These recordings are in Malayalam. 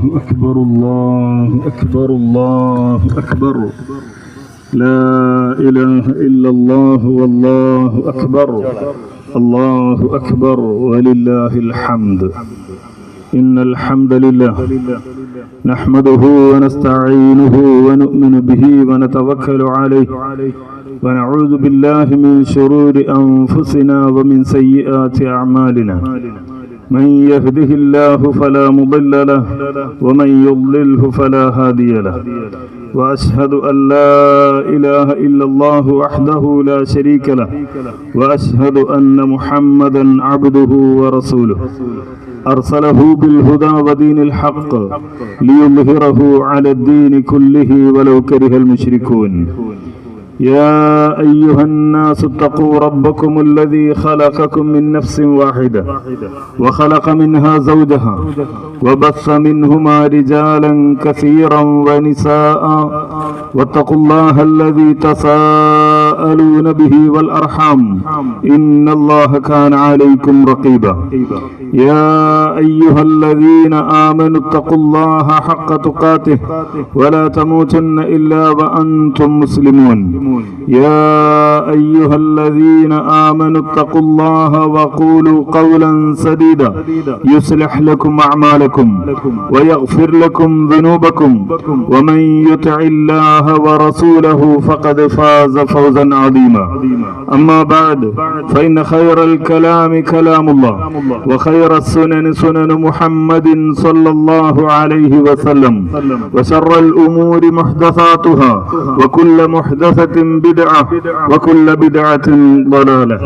أكبر الله أكبر الله أكبر لا إله إلا الله والله أكبر الله أكبر ولله الحمد إن الحمد لله نحمده ونستعينه ونؤمن به ونتوكل عليه ونعوذ بالله من شرور أنفسنا ومن سيئات أعمالنا من يهده الله فلا مضل له ومن يضلله فلا هادي له وأشهد أن لا إله إلا الله وحده لا شريك له وأشهد أن محمدا عبده ورسوله أرسله بالهدى ودين الحق ليظهره على الدين كله ولو كره المشركون يا أيها الناس اتقوا ربكم الذي خلقكم من نفس واحدة وخلق منها زوجها وبث منهما رجالا كثيرا ونساء واتقوا الله الذي تساءلون به والأرحام إن الله كان عليكم رقيبا يا أيها الذين آمنوا اتقوا الله حق تقاته ولا تموتن إلا وأنتم مسلمون يا أيها الذين آمنوا اتقوا الله وقولوا قولا سديدا يصلح لكم أعمالكم ويغفر لكم ذنوبكم ومن يطع الله ورسوله فقد فاز فوزا عظيما أما بعد فإن خير الكلام كلام الله وخير السنن سنن محمد صلى الله عليه وسلم وشر الأمور محدثاتها وكل محدثة بدعة وكل بدعة ضلالة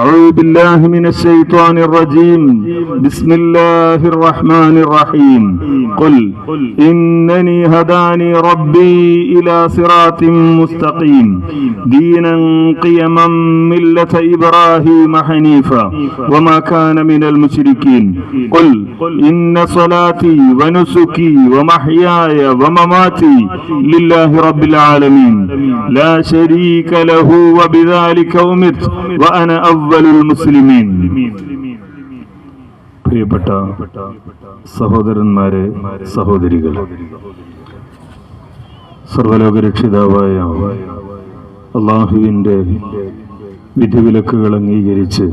أعوذ بالله من الشيطان الرجيم بسم الله الرحمن الرحيم قل إنني هداني ربي إلى صراط مستقيم دينا قيما ملة إبراهيم حنيفا وما كان من المشركين قل إن صلاتي ونسكي ومحياي ومماتي لله رب العالمين لا شريك له وبذلك أمرت وأنا أول المسلمين. പ്രിയപ്പെട്ട സഹോദരന്മാരെ, സഹോദരികൾ, സർവ്വലോക രക്ഷിതാവായ അല്ലാഹുവിൻ്റെ വിധിവിലക്കുകൾ അംഗീകരിച്ച്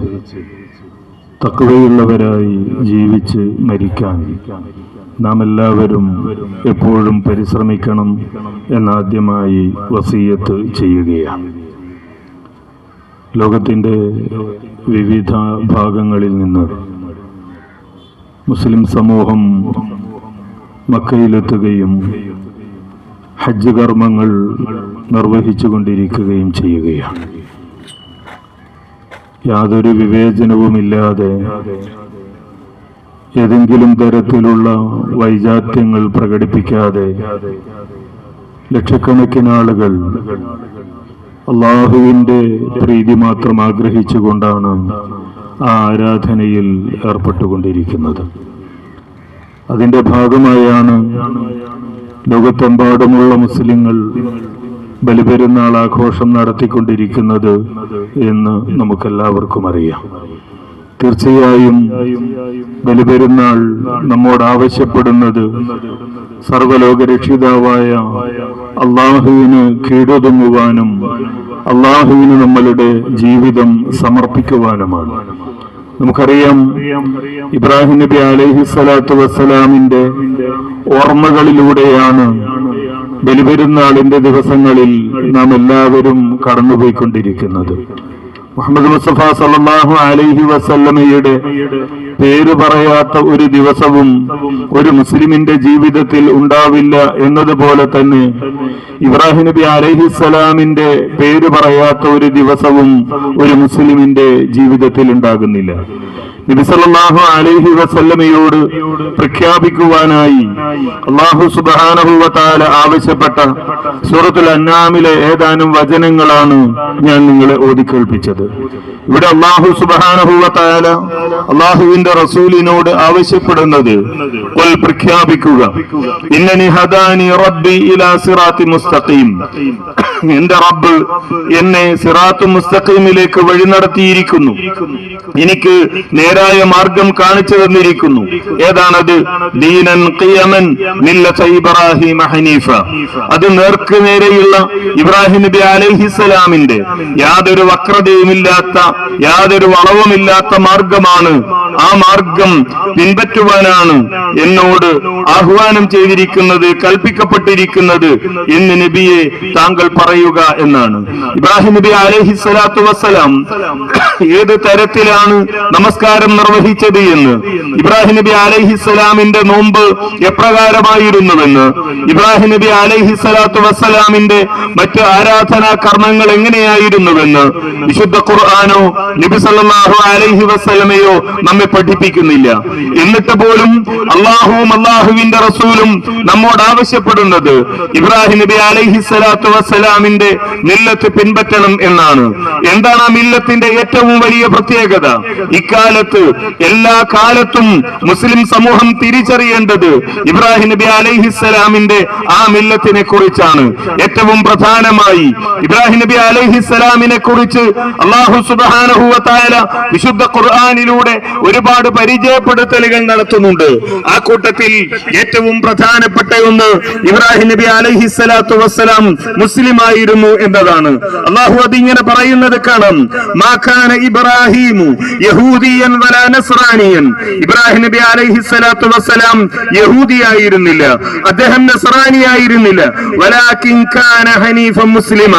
തഖ്വയുള്ളവരായി ജീവിച്ച് മരിക്കാൻ നാം എല്ലാവരും എപ്പോഴും പരിശ്രമിക്കണം എന്നാദ്യമായി വസിയത്ത് ചെയ്യുകയാണ്. ലോകത്തിൻ്റെ വിവിധ ഭാഗങ്ങളിൽ നിന്ന് മുസ്ലിം സമൂഹം മക്കയിലെത്തുകയും ഹജ്ജ് കർമ്മങ്ങൾ നിർവഹിച്ചുകൊണ്ടിരിക്കുകയും ചെയ്യുകയാണ്. യാതൊരു വിവേചനവുമില്ലാതെ ഏതെങ്കിലും തരത്തിലുള്ള വൈജാത്യങ്ങൾ പ്രകടിപ്പിക്കാതെ ലക്ഷക്കണക്കിന് ആളുകൾ അള്ളാഹുവിൻ്റെ പ്രീതി മാത്രം ആഗ്രഹിച്ചുകൊണ്ടാണ് ആ ആരാധനയിൽ ഏർപ്പെട്ടുകൊണ്ടിരിക്കുന്നത്. അതിൻ്റെ ഭാഗമായാണ് ലോകത്തെമ്പാടുമുള്ള മുസ്ലിങ്ങൾ ബലിപെരുന്നാൾ ആഘോഷം നടത്തിക്കൊണ്ടിരിക്കുന്നത് എന്ന് നമുക്കെല്ലാവർക്കും അറിയാം. തീർച്ചയായും ബലിപെരുന്നാൾ നമ്മോട് ആവശ്യപ്പെടുന്നത് സർവ്വലോക രക്ഷിതാവായ അള്ളാഹുവിന് കീഴൊതുങ്ങുവാനും അള്ളാഹുവിന് നമ്മളുടെ ജീവിതം സമർപ്പിക്കുവാനുമാണ്. നമുക്കറിയാം, ഇബ്രാഹിം നബി അലൈഹിസ്സലാത്തു വസ്സലാമിന്റെ ഓർമ്മകളിലൂടെയാണ് ബലിപെരുന്നാളിന്റെ ദിവസങ്ങളിൽ നാം എല്ലാവരും കടന്നുപോയിക്കൊണ്ടിരിക്കുന്നത്. മുഹമ്മദ് മുസ്തഫ സല്ലല്ലാഹു അലൈഹി വസല്ലമയുടെ പേര് പറയാത്ത ഒരു ദിവസവും ഒരു മുസ്ലിമിന്റെ ജീവിതത്തിൽ ഉണ്ടാവില്ല എന്നതുപോലെ തന്നെ ഇബ്രാഹിം നബി അലൈഹിസ്സലാമിന്റെ പേര് പറയാത്ത ഒരു ദിവസവും ഒരു മുസ്ലിമിന്റെ ജീവിതത്തിൽ ഉണ്ടാകുന്നില്ല. നബി സല്ലല്ലാഹു അലൈഹി വസല്ലമയോട് പ്രഖ്യാപിക്കുവാനായി അല്ലാഹു സുബ്ഹാനഹു വ തആല ആവശ്യപ്പെട്ട സൂറത്തുൽ അൻആമിലെ ഏതാനും വചനങ്ങളാണ് ഞാൻ നിങ്ങളെ ഓതിക്കേൾപ്പിച്ചത്. ഇവിടെ അല്ലാഹു സുബ്ഹാനഹു വ തആല അല്ലാഹുവിന്റെ റസൂലിനോട് ആവശ്യപ്പെടുന്നത് ഖുൽ പ്രഖ്യാപിക്കുക, ഇന്നനി ഹദാനി റബ്ബി ഇലാ സിറാത്തി മുസ്തഖീം, എന്റെ റബ്ബ് എന്നെ സിറാത്തു മുസ്തഖീമിലേക്ക് വഴി നടത്തിയിരിക്കുന്നു, എനിക്ക് നേരായ മാർഗം കാണിച്ചു തന്നിരിക്കുന്നു. ഏതാണത്? ദീനൻ ഖിയമൻ മില്ലത ഇബ്രാഹിം ഹനീഫ. അത് നേർക്ക് നേരെയുള്ള ഇബ്രാഹിം നബി അലൈഹിസ്സലാമിന്റെ യാതൊരു വക്രതയുമില്ലാത്ത, യാതൊരു വളവുമില്ലാത്ത മാർഗമാണ്. ആ മാർഗം പിൻപറ്റുവാനാണ് എന്നോട് ആഹ്വാനം ചെയ്തിരിക്കുന്നത്, കൽപ്പിക്കപ്പെട്ടിരിക്കുന്നത് എന്ന് നബിയെ താങ്കൾ പറയുക എന്നാണ്. ഇബ്രാഹിം നബി അലൈഹിസ്സലാത്തു വസ്സലാം ഏത് തരത്തിലാണ് നമസ്കാരം നിർവഹിച്ചത് എന്ന്, ഇബ്രാഹിം നബി അലൈഹിസ്സലാമിന്റെ നോമ്പ് എപ്രകാരമായിരുന്നുവെന്ന്, ഇബ്രാഹിം നബി അലൈഹിസ്സലാത്തു വസ്സലാമിന്റെ മറ്റ് ആരാധനാ കർമ്മങ്ങൾ എങ്ങനെയായിരുന്നുവെന്ന് വിശുദ്ധ ഖുർആനോ നബി സല്ലല്ലാഹു അലൈഹി വസല്ലമയോ നമ്മെ പഠിപ്പിക്കുന്നില്ല. എന്നിട്ട് പോലും അള്ളാഹുവും അള്ളാഹുവിന്റെ റസൂലും നമ്മോട് ആവശ്യപ്പെടുന്നത് ഇബ്രാഹിം നബി അലൈഹിസ്സലാത്തു വസ്സലാമിന്റെ മില്ലത്ത് പിൻപറ്റണം എന്നാണ്. എന്താണ് ആ മില്ലത്തിന്റെ ഏറ്റവും വലിയ പ്രത്യേകത? ഇക്കാലത്ത്, എല്ലാ കാലത്തും മുസ്ലിം സമൂഹം തിരിച്ചറിയേണ്ടത് ഇബ്രാഹിം നബി അലൈഹിസ്സലാമിന്റെ ആ മില്ലത്തിനെ കുറിച്ചാണ്. ഏറ്റവും പ്രധാനമായി ഇബ്രാഹിം നബി അലൈഹിസ്സലാമിനെ കുറിച്ച് അല്ലാഹു സുബ്ഹാനഹു വ തആല വിശുദ്ധ ഖുർആനിലൂടെ ഒരുപാട് പരിചയപ്പെടുത്തലുകൾ നടത്തുന്നുണ്ട്. ആ കൂട്ടത്തിൽ ഏറ്റവും പ്രധാനപ്പെട്ട ഒന്ന്, ഇബ്രാഹിം നബി അലൈഹിസ്സലാത്തു വസ്സലാം മുസ്ലിമായിരുന്നു എന്നതാണ്. അല്ലാഹു അതിങ്ങനെ പറയുന്നത് കാണാം. മാ കാന ഇബ്രാഹീമു യഹൂദിയൻ വലാ നസ്റാനിയൻ. ഇബ്രാഹിം നബി അലൈഹിസ്സലാത്തു വസ്സലാം യഹൂദിയായിരുന്നില്ല, അദ്ദേഹം നസ്റാനിയായിരുന്നില്ല. വലാകിൻ കാന ഹനീഫൻ മുസ്ലിമ.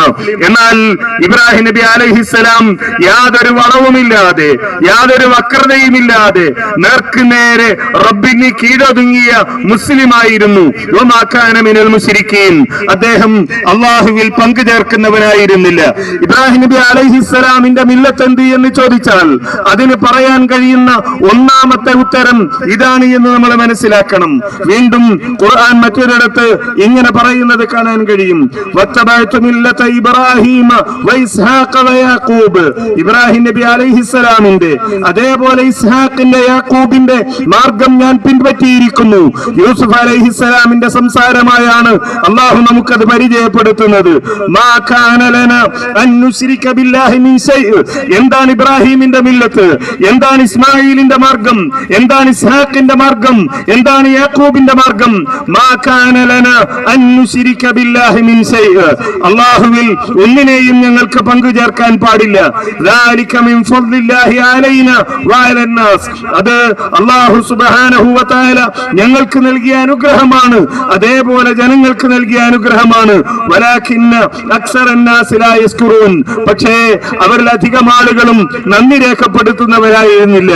എന്നാൽ ഇബ്രാഹിം നബി അലൈഹിസ്സലാം യാതൊരു വളവുമില്ലാതെ, യാതൊരു വക്രതയുമില്ലാതെ നേർക്ക് നേരെ റബ്ബിന് കീഴൊതുങ്ങിയ മുസ്ലിമായിരുന്നു. വമാ കാന മിനൽ മുശ്രിക്കീൻ. അദ്ദേഹം അള്ളാഹുവിൽ പങ്കു ചേർക്കുന്നവനായിരുന്നില്ല. ഇബ്രാഹിം നബി അലൈഹിസ്സലാമിന്റെ മില്ലത്ത് എന്ത് എന്ന് ചോദിച്ചാൽ അതിന് പറയാൻ കഴിയുന്ന ഒന്നാമത്തെ ഉത്തരം ഇതാണ് എന്ന് നമ്മൾ മനസ്സിലാക്കണം. വീണ്ടും ഖുർആൻ മറ്റൊരിടത്ത് ഇങ്ങനെ പറയുന്നത് കാണാൻ കഴിയും. വത്തബഅതു മില്ലത ഇബ്രാഹീമ വഇസ്ഹാഖ വയാഖൂബ്. ഇബ്രാഹിം നബി അലൈഹിസ്സലാമിന്റെ അതേപോലെ ഇസ്ഹാഖിന്റെ യാക്കൂബിന്റെ മാർഗം ഞാൻ പിൻപറ്റിയിരിക്കുന്നു. യൂസുഫ് അലൈഹിസ്സലാമിന്റെ സംസാരമായാണ് അള്ളാഹു നമുക്കത് പരിചയപ്പെടുത്തുന്നത്. മാ കാന ലനാ അൻ നുശ്രിക ബില്ലാഹി മിൻ ശൈഅ. എന്താണ് ഇബ്രാഹിമിന്റെ മില്ലത്ത്? എന്താണ് ഇസ്മായിലിന്റെ മാർഗം? എന്താണ് ഇസ്ഹാഖിന്റെ മാർഗം? എന്താണ് യാക്കൂബിന്റെ മാർഗം? മാ കാന ലനാ അൻ നുശ്രിക ബില്ലാഹി മിൻ ശൈഅ. അല്ലാഹുവിൽ ഒന്നിനെയും ഞങ്ങൾക്ക് പങ്കു ചേർക്കാൻ പാടില്ല. ദാലിക മിൻ ഫദ്ലില്ലാഹി അലൈനാ വഅലൻ നാസ്. അത് അല്ലാഹു സുബ്ഹാനഹു വ തആല ഞങ്ങൾക്ക് നൽകിയ അനുഗ്രഹമാണ്, അതേപോലെ ജനങ്ങൾക്ക് നൽകിയ അനുഗ്രഹമാണ്. വലാകിന്ന അക്സറൻ നാസ് ലാ യസ്കുറൂൻ. പക്ഷേ അവരിലധികം ആളുകളും നന്ദി രേഖപ്പെടുത്തുന്നവരായിരുന്നില്ല.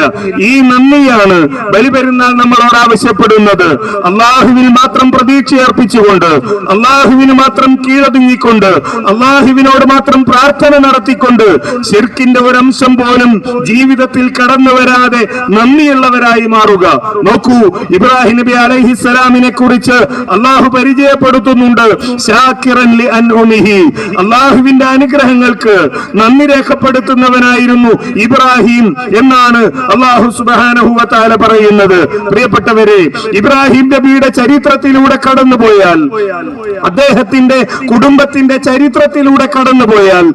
ഈ നന്ദിയാണ് ബലിപെരുന്നാൾ നമ്മളോട് ആവശ്യപ്പെടുന്നത്. അള്ളാഹുവിൽ മാത്രം പ്രതീക്ഷയർപ്പിച്ചുകൊണ്ട്, അള്ളാഹുവിന് മാത്രം കീഴൊതുങ്ങിക്കൊണ്ട്, അള്ളാഹുവിനോട് മാത്രം പ്രാർത്ഥന നടത്തിക്കൊണ്ട് ശിർക്കിന്റെ ഒരംശം പോലും ജീവിതത്തിൽ കടന്നു വരാതെ നന്ദിയുള്ളവരായി മാറുക. നോക്കൂ, ഇബ്രാഹിം നബി അലൈഹിസ്സലാമിനെ കുറിച്ച് അള്ളാഹു പരിചയപ്പെടുത്തുന്നുണ്ട്. ശാക്കിറൻ ലി അൻഉമിഹി. അള്ളാഹുവിന്റെ അനുഗ്രഹങ്ങൾക്ക് നന്ദി രേഖപ്പെടുത്തുന്നവനായിരുന്നു ഇബ്രാഹിം എന്നാണ് അള്ളാഹു സുബ്ഹാനഹു വ തആല പറയുന്നത്. പ്രിയപ്പെട്ടവരെ, ഇബ്രാഹിം നബിയുടെ ചരിത്രത്തിലൂടെ കടന്നുപോയാൽ, അദ്ദേഹത്തിന്റെ കുടുംബത്തിന്റെ ചരിത്രത്തിലൂടെ കടന്നുപോയാൽ,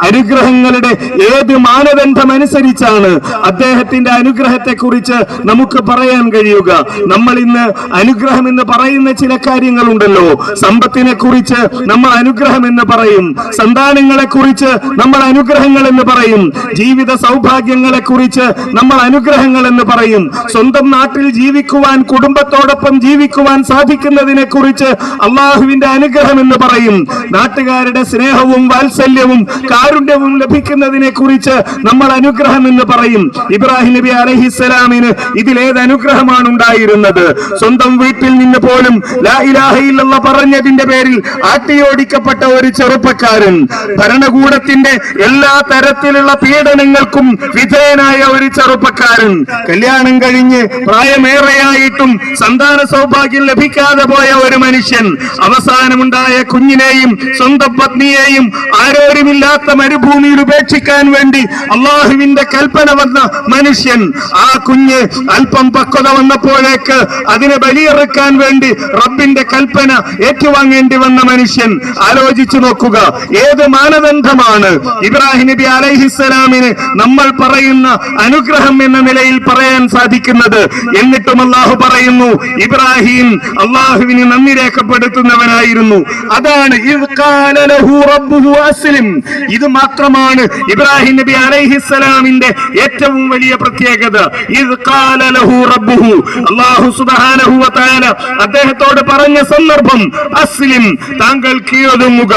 അനുഗ്രഹങ്ങളുടെ ഏത് മാനദണ്ഡം അനുസരിച്ചാണ് അദ്ദേഹത്തിന്റെ അനുഗ്രഹത്തെ കുറിച്ച് നമുക്ക് പറയാൻ കഴിയുക? നമ്മൾ ഇന്ന് അനുഗ്രഹം എന്ന് പറയുന്ന ചില കാര്യങ്ങളുണ്ടല്ലോ. സമ്പത്തിനെ കുറിച്ച് നമ്മൾ അനുഗ്രഹം എന്ന് പറയും, സന്താനങ്ങളെ കുറിച്ച് നമ്മൾ അനുഗ്രഹങ്ങൾ എന്ന് പറയും, ജീവിത സൗഭാഗ്യങ്ങളെ കുറിച്ച് നമ്മൾ അനുഗ്രഹങ്ങൾ എന്ന് പറയും, സ്വന്തം നാട്ടിൽ ജീവിക്കുവാൻ, കുടുംബത്തോടൊപ്പം ജീവിക്കുവാൻ സാധിക്കുന്നതിനെ കുറിച്ച് അള്ളാഹുവിന്റെ അനുഗ്രഹം എന്ന് പറയും, നാട്ടുകാരുടെ സ്നേഹവും വാത്സല്യവും കാരുണ്യവും ലഭിക്കുന്നതിനെ കുറിച്ച് നമ്മൾ അനുഗ്രഹം എന്ന് പറയും. ഇബ്രാഹിം നബി അലൈഹിസ്സലാമിന് ഇതിലേത് അനുഗ്രഹമാണ് ഉണ്ടായിരുന്നത്? സ്വന്തം വീട്ടിൽ നിന്ന് പോലും ലാ ഇലാഹ ഇല്ലല്ലാഹ് പറഞ്ഞതിന്റെ പേരിൽ ആട്ടിയോടിക്കപ്പെട്ട ഒരു ചെറുപ്പക്കാരൻ, ഭരണകൂടത്തിന്റെ എല്ലാ തരത്തിലുള്ള പീഡനങ്ങൾക്കും വിധേയനായ ഒരു ചെറുപ്പക്കാരൻ, കല്യാണം കഴിഞ്ഞ് പ്രായമേറെയായിട്ടും സന്താന സൗഭാഗ്യം ലഭിക്കാതെ പോയ ഒരു മനുഷ്യൻ, അവസാനമുണ്ടായ കുഞ്ഞിനെയും സ്വന്തം പത്നിയെയും ആരോരുമില്ലാത്ത മരുഭൂമിയിൽ ഉപേക്ഷിക്കാൻ വേണ്ടി അള്ളാഹുവിന്റെ കൽപ്പന വന്ന മനുഷ്യൻ, ആ കുഞ്ഞ് അല്പം പക്വത വന്നപ്പോഴേക്ക് അതിനെ ബലിയെറുക്കാൻ വേണ്ടി റബ്ബിന്റെ കൽപ്പന ഏറ്റുവാങ്ങേണ്ടി വന്ന മനുഷ്യൻ, ആലോചിച്ച് ആലോചിച്ചു നോക്കുക, ഏത് മാനദണ്ഡമാണ് ഇബ്രാഹിം നബി അലൈഹിസ്സലാമിന് നമ്മൾ പറയുന്ന അനുഗ്രഹം എന്ന നിലയിൽ പറയാൻ സാധിക്കുന്നത്? എന്നിട്ടും അള്ളാഹു പറയുന്നു ഇബ്രാഹിം അള്ളാഹുവിന് നന്ദി രേഖപ്പെടുത്തുന്നവനായിരുന്നു. അതാണ് ഇദ് ഖാല ലഹു റബ്ബുഹു അസ്ലിം. ഇത് മാത്രമാണ് ഇബ്രാഹിം നബി അലൈഹിസ്സലാമിന്റെ ഏറ്റവും വലിയ പ്രത്യേകത. ഇദ് ഖാല ലഹു റബ്ബുഹു, അല്ലാഹു സുബ്ഹാനഹു വ തആല അദ്ദേഹത്തോട് പറഞ്ഞ സന്ദർഭം അസ്ലിം, താങ്കൾ കീഴൊതുങ്ങുക,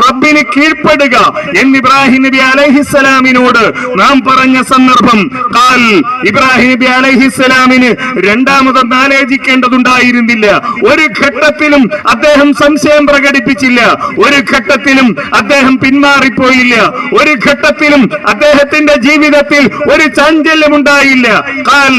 റബ്ബിന് കീഴ്പ്പെടുക എന്ന് ഇബ്രാഹിം നബി അലൈഹിസ്സലാമിനോട് നാം പറഞ്ഞ സന്ദർഭം. ഖാൽ, ഇബ്രാഹിം നബി അലൈഹിസ്സലാമിന് രണ്ടാമതൊന്നും ആലോചിക്കേണ്ടതുണ്ടായിരുന്നില്ല. ഒരു ഘട്ടത്തിലും അദ്ദേഹം സംശയം പ്രകടിപ്പിച്ചില്ല, ഒരു ഘട്ടത്തിലും അദ്ദേഹം പിന്മാറിപ്പോയില്ല, ഒരു ഘട്ടത്തിലും അദ്ദേഹത്തിന്റെ ജീവിതത്തിൽ ഒരു ചാഞ്ചല്യം ഉണ്ടായില്ല. ഖാൽ,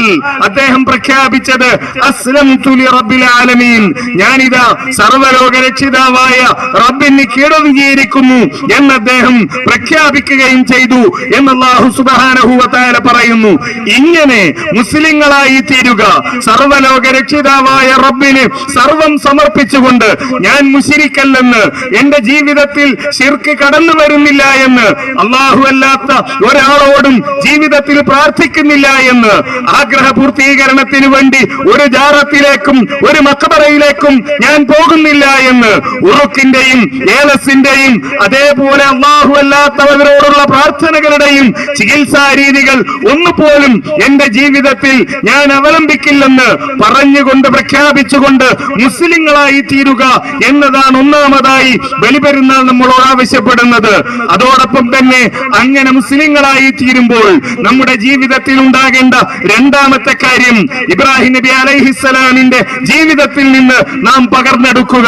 അദ്ദേഹം പ്രഖ്യാപിച്ചത് അസ്ലംതു ലിറബ്ബിൽ ആലമീൻ, ഞാനിതാ സർവ്വലോക രക്ഷിതാവായ റബ്ബിന് കീഴൊതുങ്ങിയിരിക്കുന്നു എന്ന് അദ്ദേഹം പ്രഖ്യാപിക്കുകയും ചെയ്തു എന്ന് അല്ലാഹു സുബ്ഹാനഹു വ തആല പറയുന്നു. ഇങ്ങനെ മുസ്ലിങ്ങളായി തീരുക, സർവ്വലോക രക്ഷിതാവായ റബ്ബിന് സർവം സമർപ്പിച്ചുകൊണ്ട് ഞാൻ മുശ്രിക്കല്ലെന്ന്, എന്റെ ജീവിതത്തിൽ ശിർക്ക് കടന്നു വരുന്നില്ല എന്ന്, അല്ലാഹു അല്ലാത്ത ഒരാളോടും ജീവിതത്തിൽ പ്രാർത്ഥിക്കുന്നില്ല എന്ന്, ആഗ്രഹ പൂർത്തീകരണത്തിന് വേണ്ടി ഒരു ജാറത്തിലേക്കും ഒരു മഖബറയിലേക്കും ഞാൻ പോകുന്നില്ല എന്ന്, ഉറുക്കിന്റെയും ഏലസിന്റെയും അതേപോലെ അല്ലാഹു അല്ലാത്തവരോടുള്ള പ്രാർത്ഥനകളുടെയും ചികിത്സാ രീതികൾ ഒന്നുപോലും എന്റെ ജീവിതത്തിൽ ഞാൻ അവലംബിക്കില്ലെന്ന് പറഞ്ഞുകൊണ്ട് പ്രഖ്യാപിച്ചുകൊണ്ട് മുസ്ലിങ്ങളായി തീരുക എന്നതാണ് ഒന്നാമതായി ബലിപെരുന്നാൾ നമ്മളോട് ആവശ്യപ്പെടുന്നത്. അതോടൊപ്പം തന്നെ അങ്ങനെ മുസ്ലിങ്ങളായി തീരുമ്പോൾ നമ്മുടെ ജീവിതത്തിൽ ഉണ്ടാകേണ്ട രണ്ടാമത്തെ കാര്യം ഇബ്രാഹിം നബി അലൈഹിസ്സലാമിന്റെ ജീവിതത്തിൽ നിന്ന് നാം പകർന്നെടുക്കുക.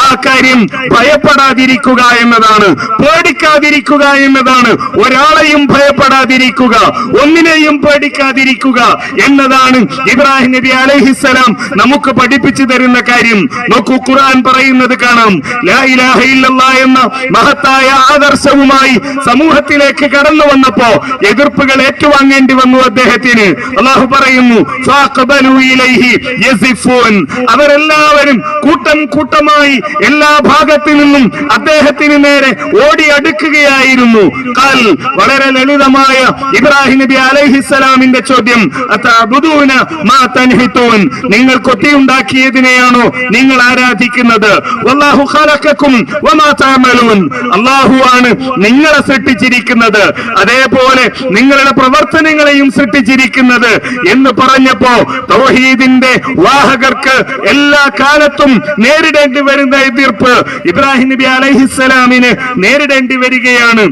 ആ കാര്യം ഭയപ്പെടാതിരിക്കുക എന്നതാണ്, പേടിക്കാതിരിക്കുക എന്നതാണ്. ഒരാളെയും ഭയപ്പെടാതിരിക്കുക, ഒന്നിനെയും പേടിക്കാതിരിക്കുക എന്നതാണ് ഇബ്രാഹിം നബി അലൈഹിസ്സലാം നമുക്ക് പഠിപ്പിച്ചു തരുന്ന കാര്യം. നോക്കൂ, ഖുർആൻ പറയുന്നത് കാണാം, ലാ ഇലാഹ ഇല്ലല്ലാഹ് എന്ന മഹത്തായ ആദർശവുമായി സമൂഹത്തിലേക്ക് കടന്നു വന്നപ്പോ എതിർപ്പുകൾ ഏറ്റുവാങ്ങേണ്ടി വന്നു അദ്ദേഹത്തിന്. അല്ലാഹു പറയുന്നു ഫഅഖബലു ഇലൈഹി യസിഫൂൻ, അവരെല്ലാവരും കൂട്ടം കൂട്ടമായി എല്ലാ ഭാഗത്തു നിന്നും അദ്ദേഹത്തിന് നേരെ ഓടി അടുക്കുകയായിരുന്നു. ഖാൽ, വളരെ ലളിതമായ ഇബ്രാഹിം നബി അലൈഹിസ്സലാമിന്റെ ചോദ്യം, അതഅബുദൂന മാ തൻഹിതൂൻ, നിങ്ങൾ കൊത്തിയുണ്ടാക്കിയതിനെയാണോ നിങ്ങൾ ആരാധിക്കുന്നത്? വല്ലാഹു ഖലഖക്കും വമാ തഅമലൂൻ, അല്ലാഹു ആണ് നിങ്ങളെ സൃഷ്ടിച്ചിരിക്കുന്നത്, അതേപോലെ നിങ്ങളുടെ പ്രവർത്തനങ്ങളെയും സൃഷ്ടിച്ചിരിക്കുന്നത് എന്ന് പറഞ്ഞപ്പോ തൗഹീദിന്റെ വാഹകർക്ക് എല്ലാ കാലത്തും നേരിടേണ്ടി വരുന്ന എതിർപ്പ് ഇബ്രാഹിം നബി അലൈഹിസ്സലാമിന് നേരിടേണ്ടി വരികയാണ്.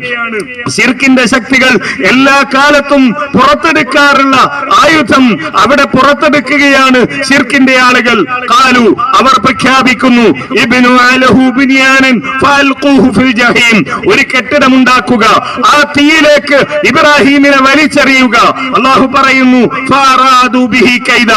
ശിർക്കിന്റെ ശക്തികൾ എല്ലാ കാലത്തും പുറത്തെടുക്കാറുള്ള ആയുധം അവിടെ പുറത്തെടുക്കുകയാണ് ശിർക്കിന്റെ ആളുകൾ. ഖാലു, അവർ പ്രഖ്യാപിക്കുന്നു, ഇബ്നു അലഹു ബിനിയാനൻ ഫഅൽഖൂഹു ഫിൽ ജഹീം, ഒരു കെട്ടിടമുണ്ടാക്കുക, ആ തീയിലേക്ക് ഇബ്രാഹിമിനെ വലിച്ചെറിയുക. അല്ലാഹു പറയുന്നു ഫഅറാദു ബിഹി കൈദ,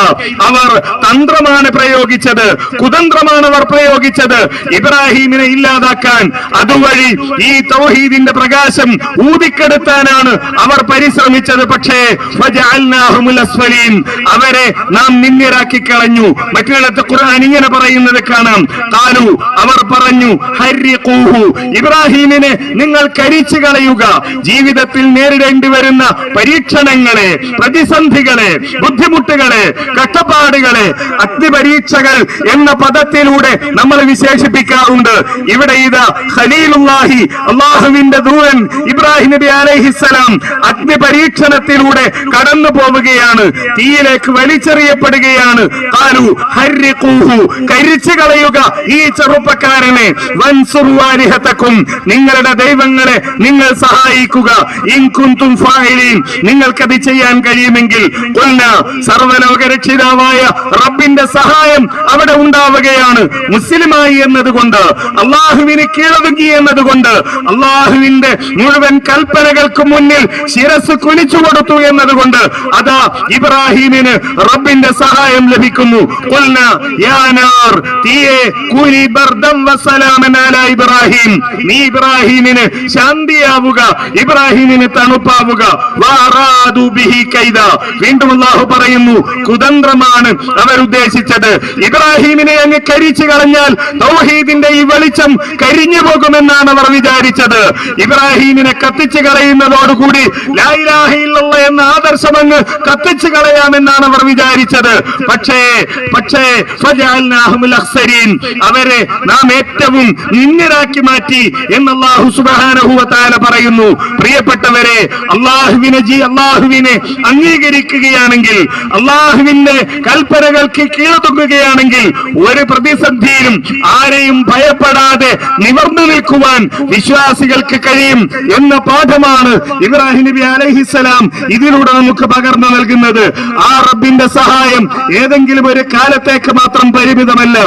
അവർ തന്ത്രമാണ് പ്രയോഗിച്ചത്, കുതന്ത്രമാണ് അവർ പ്രയോഗിച്ചത് ഇബ്രാഹിമിനെ ഇല്ലാതാക്കാൻ. അതുവഴി ഈ തൗഹീദിന്റെ പ്രകാശം ഊതിക്കെടുത്താനാണ് അവർ പരിശ്രമിച്ചത്. പക്ഷേ ഫജഅൽനാഹുൽ അസ്ഫലീൻ, അവരെ നാം നിന്ദ്യരാക്കി കളഞ്ഞു. മറ്റൊരിടത്ത് ഖുർആൻ ഇങ്ങനെ പറയുന്നത് കാണാം, ഖാലു, അവർ പറഞ്ഞു, ഹരിഖൂഹു, ഇബ്രാഹിമിനെ നിങ്ങൾ കരിച്ചു കളയുക. ജീവിതത്തിൽ നേരിടേണ്ടി വരുന്ന പരീക്ഷണങ്ങളെ, പ്രതിസന്ധികളെ, ബുദ്ധിമുട്ടുകളെ, കഷ്ടപ്പാടുകളെ അഗ്നിപരീക്ഷകൾ എന്ന പദത്തിലൂടെ നമ്മൾ വിശേഷിപ്പിക്കാറുണ്ട്. ഇവിടെ ഇതാ ഖലീലുല്ലാഹി, അല്ലാഹുവിന്റെ ദൂതൻ ഇബ്രാഹിം നബി അലൈഹിസ്സലാം അഗ്നിപരീക്ഷണത്തിലൂടെ കടന്നു പോവുകയാണ്, തീയിലേക്ക് വലിച്ചെറിയപ്പെടുകയാണ്. ഖാലു ഹരിഖൂഹു, കരിച്ചു കളയുക ഈ ചെറുപ്പക്കാരനെ. വൻസുറു ആലിഹതക്കും, നിങ്ങളുടെ ദൈവങ്ങളെ നിങ്ങൾ സഹായിക്കുക. ഇൻ കുൻതും ഫാഇലീൻ, നിങ്ങൾക്കത് ചെയ്യാൻ കഴിയുമെങ്കിൽ. ഖുൽനാ, സർവ്വലോക രക്ഷിതാവായ റബ്ബിന്റെ സഹായം അവിടെ ഉണ്ടാവുകയാണ്. മുസ്ലിമായി എന്നതുകൊണ്ട്, അള്ളാഹുവിന് കീഴൊതുങ്ങി എന്നതുകൊണ്ട്, അള്ളാഹുവിന്റെ മുഴുവൻ കൽപ്പനകൾക്ക് മുന്നിൽ ശിരസ് കുനിച്ചു കൊടുത്തു എന്നതുകൊണ്ട് അതാ ഇബ്രാഹിമിന് റബ്ബിന്റെ സഹായം ലഭിക്കുന്നു. ഖുൽനാ യാ നാർ, തീയേ കൂനി ബർദം വസലാമൻ അലാ ഇബ്രാഹിം, നീ ഇബ്രാഹിമിന് ശാന്തിയാവുക, ഇബ്രാഹിമിന് തണുപ്പാവുക. വഅറാദു ബിഹി കൈദ, വീണ്ടും അല്ലാഹു പറയുന്നു, കുതന്ത്രമാണ് അവർ ഉദ്ദേശിച്ചത്. ഇബ്രാഹിമിനെ അങ്ങ് കരിച്ചു കളഞ്ഞാൽ തൗഹീദിന്റെ ഈ വെളിച്ചം കരിഞ്ഞു പോകുമെന്നാണ് അവർ വിചാരിച്ചത്. ഇബ്രാഹീമിനെ കത്തിച്ചു കളയുന്നതോടുകൂടി ലാ ഇലാഹ ഇല്ലല്ലാഹ് എന്ന ആദർശം അങ്ങ് കത്തിച്ചു കളയാമെന്നാണ് അവർ വിചാരിച്ചത്. പക്ഷേ ഫജഅൽനാഹുൽ അഖ്സരീൻ, അവരെ നാം ഏറ്റവും നിന്ദ്യരാക്കി മാറ്റി എന്ന് അല്ലാഹു സുബ്ഹാനഹു വ തആല പറയുന്നു. പ്രിയപ്പെട്ടവരെ, അല്ലാഹുവിനെ അംഗീകരിക്കുകയാണെങ്കിൽ, അല്ലാഹുവിന്റെ കൽപ്പനകൾക്ക് കീഴടങ്ങുകയാണെങ്കിൽ ഒരു പ്രതിസന്ധിയിലും ആരെയും ഭയപ്പെടാതെ നിവർന്നു നിൽക്കുവാൻ വിശ്വാസികൾക്ക് കഴിയും എന്ന പാഠമാണ് ഇബ്രാഹിം നബി അലൈഹിസ്സലാം ഇതിലൂടെ നമുക്ക് പകർന്നു നൽകുന്നത്. ആ റബ്ബിന്റെ സഹായം ഏതെങ്കിലും ഒരു കാലത്തേക്ക് മാത്രം പരിമിതമല്ല,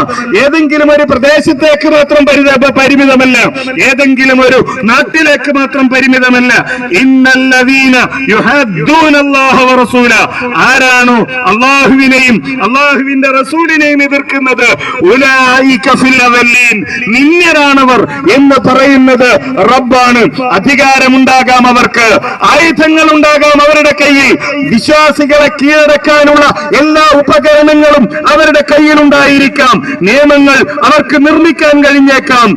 ഏതെങ്കിലും ഒരു പ്രദേശത്തേക്ക് മാത്രം പരിമിതമല്ല, ഏതെങ്കിലും ഒരു നാട്ടിലേക്ക് മാത്രം പരിമിതമല്ല. ഇന്നല്ലദീന യുഹദ്ദൂനല്ലാഹ വറസൂല, ആരാണോ അല്ലാഹുവിനെയും അല്ലാഹുവിന്റെ റസൂലിനെയും എതിർക്കുന്നത്, ഉലൈക ഫിൽ അവല്ലീൻ, നിന്ദ്യരാണവർ എന്ന് പറയുന്നത് റബ്ബാണ്. അധികാരമുണ്ടാകാം അവർക്ക്, ആയുധങ്ങൾ ഉണ്ടാകാം അവരുടെ കയ്യിൽ, വിശ്വാസികളെ കീഴടക്കാനുള്ള എല്ലാ ഉപകരണങ്ങളും അവരുടെ കയ്യിലുണ്ടായിരിക്കാം, നിയമങ്ങൾ അവർക്ക് നിർമ്മിക്കാൻ കഴിഞ്ഞേക്കാം,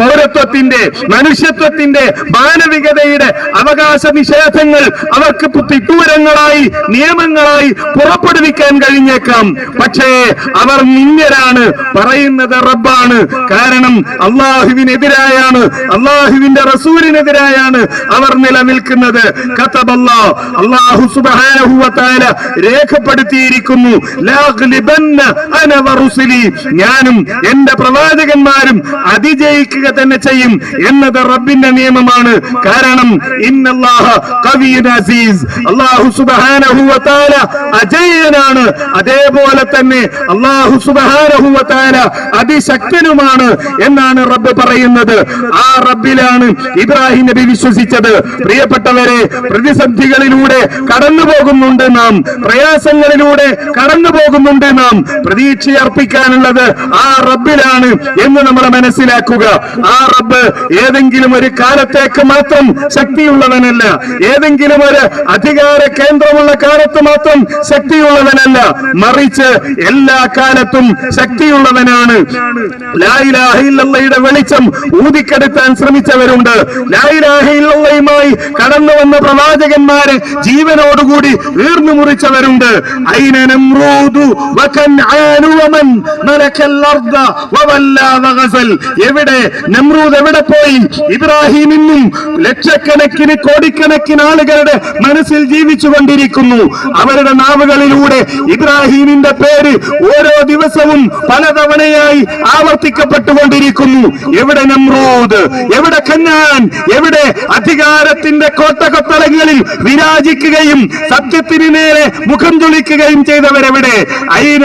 പൗരത്വത്തിന്റെ, മനുഷ്യത്വത്തിന്റെ, മാനവികതയുടെ അവകാശ നിഷേധങ്ങൾ അവർക്ക് തിട്ടൂരങ്ങളായി, നിയമങ്ങളായി പുറപ്പെടുവിക്കാൻ കഴിഞ്ഞേക്കാം. പക്ഷേ അവർ നിന്ദ്യരാണ്, പറയുന്നത് റബ്ബാണ്. കാരണം അള്ളാഹുവിനെതിരായാണ്, അള്ളാഹുവിന്റെ റസൂലിനെതിരായാണ് അവർ നിലനിൽക്കുന്നത്. അല്ലാഹു സുബ്ഹാനഹു വ തആല രേഖപ്പെടുത്തിയിരിക്കുന്നു, ലാഗ്ലിബന്ന അന വറുസുലി, ഞാനും എന്റെ പ്രവാചകന്മാരും അതിജയിക്കുക തന്നെ ചെയ്യും എന്നത് റബ്ബിന്റെ നിയമമാണ്. കാരണം ഇന്നല്ലാഹ ഖവിയ്യുൻ അസീസ്, അല്ലാഹു സുബ്ഹാനഹു വ തആല അജയ്യനാണ്, അതേപോലെ തന്നെ അല്ലാഹു സുബ്ഹാനഹു വ തആല അതിശക്തനുമാണ് എന്നാണ് റബ്ബ് പറയുന്നത്. ആ റബ്ബിലാണ് ഇബ്രാഹിം നബി വിശ്വസിച്ചത്. പ്രിയപ്പെട്ടവരെ, പ്രതിസന്ധികളിലൂടെ കടന്നു പോകുന്നുണ്ട് നാം, പ്രയാസങ്ങളിലൂടെ കടന്നു പോകുന്നുണ്ട് നാം. പ്രതീക്ഷയർപ്പിക്കാനുള്ളത് ആ റബ്ബിലാണ് എന്ന് നമ്മൾ മനസ്സിലാക്കുക. ആ റബ്ബ് ഏതെങ്കിലും ഒരു കാലത്തേക്ക് മാത്രം ശക്തിയുള്ളവനല്ല, ഏതെങ്കിലും ഒരു അധികാര കേന്ദ്രമുള്ള കാലത്ത് മാത്രം ശക്തിയുള്ളവനല്ല, മറിച്ച് എല്ലാ കാലത്തും ശക്തിയുള്ളവനാണ്. ലാ ഇലാഹ ഇല്ലല്ലാഹയുടെ വെളിച്ചം ഊതിക്കെടുത്താൻ ശ്രമിച്ചവരുണ്ട്, ലാ ഇലാഹ ഇല്ലല്ലാഹയുമായി കടന്നു വന്ന പ്രവാചകന്മാരെ ജീവനോടുകൂടി വീർന്നു മുറിച്ചവരുണ്ട്. ഐന നംറൂദു വകൻആനു വമൻ മലക്കൽ അർദ വവല്ലാ വഗസൽ, എവിടെ നമ്രൂദ് എവിടെ പോയി? ഇബ്രാഹിം ഇന്നും ലക്ഷക്കണക്കിന് കോടിക്കണക്കിന് ആളുകളുടെ മനസ്സിൽ ജീവിച്ചു കൊണ്ടിരിക്കുന്നു. അവരുടെ നാവുകളിലൂടെ ഇബ്രാഹിമിന്റെ പേര് ഓരോ ദിവസവും പലതവണയായി ആവർത്തിക്കപ്പെട്ടുകൊണ്ടിരിക്കുന്നു. എവിടെ നമ്രൂദ്, എവിടെ കനാൻ, എവിടെ അധികാരത്തിന്റെ കോട്ടകൊത്തളങ്ങളിൽ വിരാജിക്കുകയും സത്യത്തിന് നേരെ മുഖം ചൊളിക്കുകയും ചെയ്തവരെവിടെ? ഐന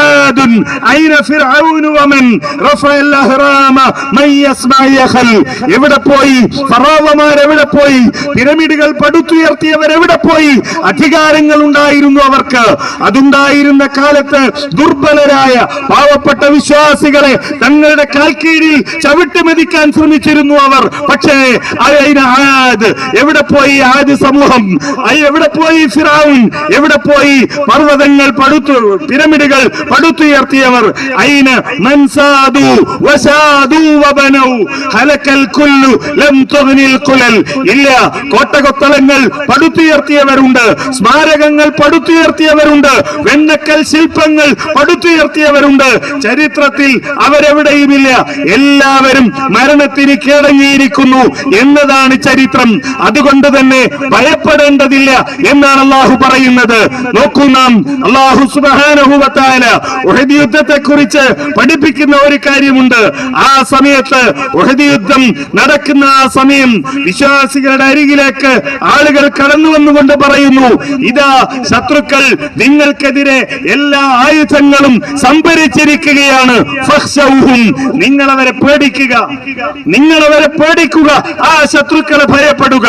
ആദുൻ ഐന ഫിർഔനു വമൻ റഫഅൽ അഹ്റാമ മൻ യസ്മഉ യഖൽ, എവിടെ പോയി ഫറോവമാർ? എവിടെ പോയി പിരമിഡുകൾ പടുത്തുയർത്തിയവർ? എവിടെ പോയി? അധികാരങ്ങൾ ഉണ്ടായിരുന്നു അവർക്ക്. അതുണ്ടായിരുന്ന കാലത്ത് ദുർബലരായ പാവപ്പെട്ട വിശ്വാസികളെ തങ്ങളുടെ കാൽക്കീഴിൽ ചവിട്ടുമെതിക്കാൻ ശ്രമിച്ചിരുന്നു അവർ. പക്ഷേ എവിടെ പോയി ആദ് സമൂഹം? എവിടെ പോയി ഫിറഔൻ? എവിടെ പോയി പർവ്വതങ്ങൾ പിരമിഡുകൾ പടുത്തുയർത്തിയവർ? ഐന മൻ സാദു വസാദു വബനു ഹലകൽ കുല്ലു ലം തുഗ്നിൽ ഖുലൽ, ഇല്ല, കോട്ടകൊത്തളങ്ങൾ പടുത്തുയർത്തിയവരുണ്ട്, സ്മാരകങ്ങൾ പടുത്തുയർത്തിയവരുണ്ട്, വെണ്ണക്കൽ ശില്പങ്ങൾ പടുത്തുയർത്തിയവരുണ്ട്. ചരിത്രത്തിൽ അവരെവിടെയുമില്ല, എല്ലാവരും മരണത്തിന് കീഴടങ്ങിയിരിക്കുന്നു എന്നതാണ് ചരിത്രം. അതുകൊണ്ട് തന്നെ ഭയപ്പെടേണ്ടതില്ല എന്നാണ് അല്ലാഹു പറയുന്നത്. നോക്കൂ, നാം അല്ലാഹു സുബ്ഹാനഹു വ തആല ഉഹദ് യുദ്ധത്തെക്കുറിച്ച് പഠിപ്പിക്കുന്ന ഒരു കാര്യമുണ്ട്. ആ സമയത്ത് ഉഹദ് യുദ്ധം നടക്കുന്ന ആ സമയം വിശ്വാസികളുടെ അരികിലേക്ക് ആളുകൾ കടന്നു വന്നുകൊണ്ട് പറയുന്നു, ഇതാ ശത്രുക്കൾ നിങ്ങൾക്കെതിരെ എല്ലാ ആയുധങ്ങളും സംഭരിച്ചിരിക്കുകയാണ്, ഫഖ്ശൗഹും, നിങ്ങളവരെ പേടിക്കുക, നിങ്ങളവരെ പേടിക്കുക, ആ ശത്രുക്കളെ ഭയപ്പെടുക.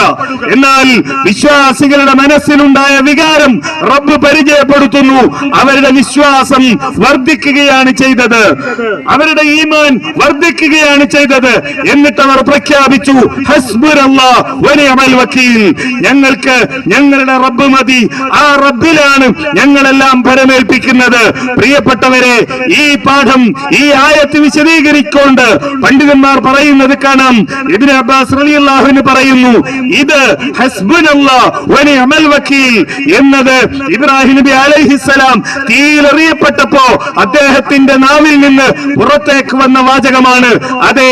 എന്നാൽ വിശ്വാസികളുടെ മനസ്സിലുണ്ടായ വികാരം റബ്ബ് പരിചയപ്പെടുത്തുന്നു. അവരുടെ വിശ്വാസം വർദ്ധിക്കുകയാണ് ചെയ്തത്, അവരുടെ ഈമാൻ വർദ്ധിക്കുകയാണ് ചെയ്തത്. എന്നിട്ട് അവർ പ്രഖ്യാപിച്ചു, ഹസ്ബുനല്ലാഹ് വനിഅമൽ വക്കീൽ, ഞങ്ങൾക്ക് ഞങ്ങളുടെ റബ്ബ് മതി, ആ റബ്ബിലാണ് ഞങ്ങളെല്ലാം പരമേൽപ്പിക്കുന്നത്. പ്രിയപ്പെട്ടവരെ, ഈ പാഠം, ഈ ആയത്ത് വിശദീകരിക്കുമ്പോൾ പറഞ്ഞിട്ടുണ്ട്. പണ്ഡിതന്മാർ പറയുന്നത് കാണാം. ഇബ്നു അബ്ബാസ് റളിയല്ലാഹു അൻഹു പറയുന്നു, ഇത് ഹസ്ബുനല്ലാഹ് വ നിഅമൽ വക്കീൽ എന്നത് ഇബ്രാഹിം നബി അലൈഹിസ്സലാം തീയിലെറിയപ്പെട്ടപ്പോ അദ്ദേഹത്തിന്റെ നാവിൽ നിന്ന് പുറത്തേക്ക് വന്ന വാചകമാണ്. അതെ,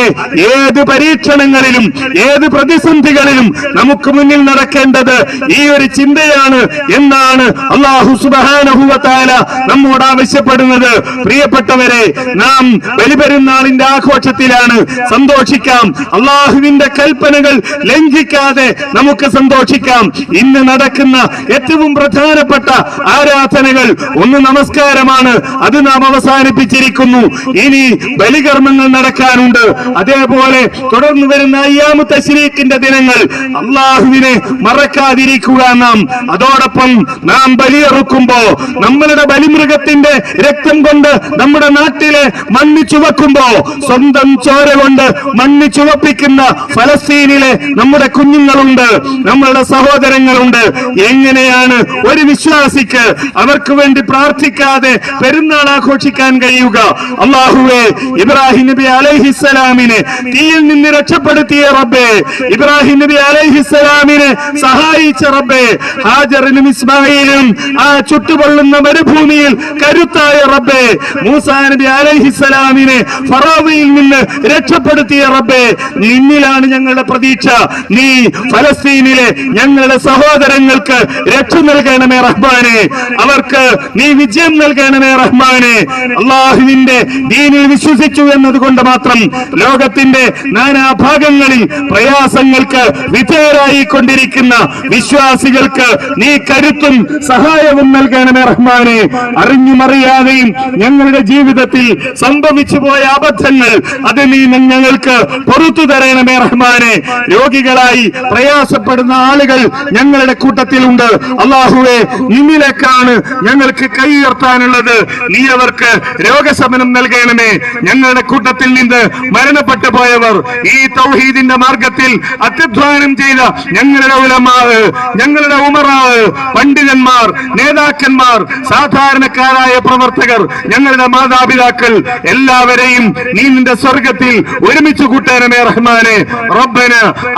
ഏത് പരീക്ഷണങ്ങളിലും ഏത് പ്രതിസന്ധികളിലും നമുക്ക് മുന്നിൽ നടക്കേണ്ടത് ഈ ഒരു ചിന്തയാണ് എന്നാണ് അല്ലാഹു സുബ്ഹാനഹു വ തആല നമ്മോട് ആവശ്യപ്പെടുന്നത്. പ്രിയപ്പെട്ടവരെ, നാം ബലിപെരുന്നാളിന്റെ ആഘോഷത്തിലാണ്. സന്തോഷിക്കാം. അള്ളാഹുവിന്റെ കൽപ്പനകൾ ലംഘിക്കാതെ നമുക്ക് സന്തോഷിക്കാം. ഇന്ന് നടക്കുന്ന ഏറ്റവും പ്രധാനപ്പെട്ട ആരാധനകൾ ഒന്ന് നമസ്കാരമാണ്. അത് നാം അവസാനിപ്പിച്ചിരിക്കുന്നു. ഇനി ബലികർമ്മങ്ങൾ നടക്കാനുണ്ട്. അതേപോലെ തുടർന്ന് വരുന്ന അയ്യാമു തശ്രീഖിന്റെ ദിനങ്ങൾ അള്ളാഹുവിനെ മറക്കാതിരിക്കുക നാം. അതോടൊപ്പം നാം ബലിയെറുക്കുമ്പോ നമ്മളുടെ ബലിമൃഗത്തിന്റെ രക്തം കൊണ്ട് നമ്മുടെ നാട്ടിലെ മണ്ണി ചുവക്കുമ്പോ സ്വന്തം ചോര കൊണ്ട് മണ്ണി ചുവപ്പിക്കുന്ന ഫലസ്തീനിലെ നമ്മുടെ കുഞ്ഞുങ്ങളുണ്ട്, നമ്മളുടെ സഹോദരങ്ങളുണ്ട്. എങ്ങനെയാണ് ഒരു വിശ്വാസിക്ക് അവർക്ക് വേണ്ടി പ്രാർത്ഥിക്കാതെ പെരുന്നാൾ ആഘോഷിക്കാൻ കഴിയുക? അല്ലാഹുവേ, ഇബ്രാഹിം നബി അലൈഹിസ്സലാമിനെ തീയിൽ നിന്ന് രക്ഷപ്പെടുത്തിയ റബ്ബേ, ഇബ്രാഹിം നബി അലൈഹിസ്സലാമിനെ സഹായിച്ച റബ്ബേ, ഹാജറിനും ഇസ്മായിലും ആ ചുട്ടുപൊള്ളുന്ന മരുഭൂമിയിൽ കരുത്തായ റബ്ബേ, മൂസാ നബി അലൈഹിസ്സലാമിനെ ഫറോവയിൽ നിന്ന് രക്ഷപ്പെടുത്തിയ റബ്ബേ, നിന്നിലാണ് ഞങ്ങളുടെ പ്രതീക്ഷ. നീ ഫലസ്തീനിലെ ഞങ്ങളുടെ സഹോദരങ്ങൾക്ക് രക്ഷ നൽകണമേ റഹ്മാനെ. അവർക്ക് നീ വിജയം നൽകണമേ റഹ്മാനെ. അള്ളാഹുവിന്റെ ദീനിൽ വിശ്വസിച്ചു എന്നതുകൊണ്ട് മാത്രം ലോകത്തിന്റെ നാനാഭാഗങ്ങളിൽ പ്രയാസങ്ങൾക്ക് വിധേയരായി കൊണ്ടിരിക്കുന്ന വിശ്വാസികൾക്ക് നീ കരുത്തും സഹായവും നൽകണമേ റഹ്മാനെ. അറിഞ്ഞുമറിയാതെയും ഞങ്ങളുടെ ജീവിതത്തിൽ സംഭവിച്ചു പോയ അബദ്ധങ്ങൾ അത് നീ ഞങ്ങൾക്ക് പുറത്തു തരണമേ റഹ്മാനെ. രോഗികളായി പ്രയാസപ്പെടുന്ന ആളുകൾ ഞങ്ങളുടെ കൂട്ടത്തിലുണ്ട്. അല്ലാഹുവേ, നിന്നിലേക്കാണ് ഞങ്ങൾക്ക് കൈ ഉയർത്താനുള്ളത്. നീ അവർക്ക് രോഗശമനം നൽകണമേ. ഞങ്ങളുടെ കൂട്ടത്തിൽ നിന്ന് മരണപ്പെട്ടു പോയവർ, ഈ തൗഹീദിന്റെ മാർഗത്തിൽ അത്യധ്വാനം ചെയ്ത ഞങ്ങളുടെ ഉലമാവ്, ഞങ്ങളുടെ ഉമറാവ്, പണ്ഡിതന്മാർ, നേതാക്കന്മാർ, സാധാരണക്കാരായ പ്രവർത്തകർ, ഞങ്ങളുടെ മാതാപിതാക്കൾ എല്ലാവരെയും നീ നിന്റെ സ്വർഗത്തിൽ ഒരുമിച്ച് കൂട്ടണമേ റഹ്മാനെ. റബ്ബന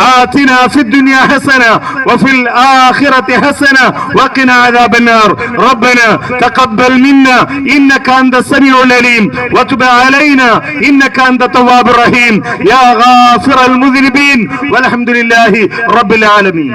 ആതിനാ ഫിദ്ദുനിയ ഹസന വഫിൽ ആഖിറതി ഹസന വഖിനാ അദാബന്നാർ. റബ്ബന തഖബ്ബൽ മിന്നാ ഇന്നക അൻതസ് സമീഉൽ അലീം വതുബ് അലൈനാ ഇന്നക അൻത തവ്വാബുർ റഹീം യാ ഗാഫിറൽ മുദ്നിബീൻ വൽഹംദുലില്ലാഹി റബ്ബിൽ ആലമീൻ.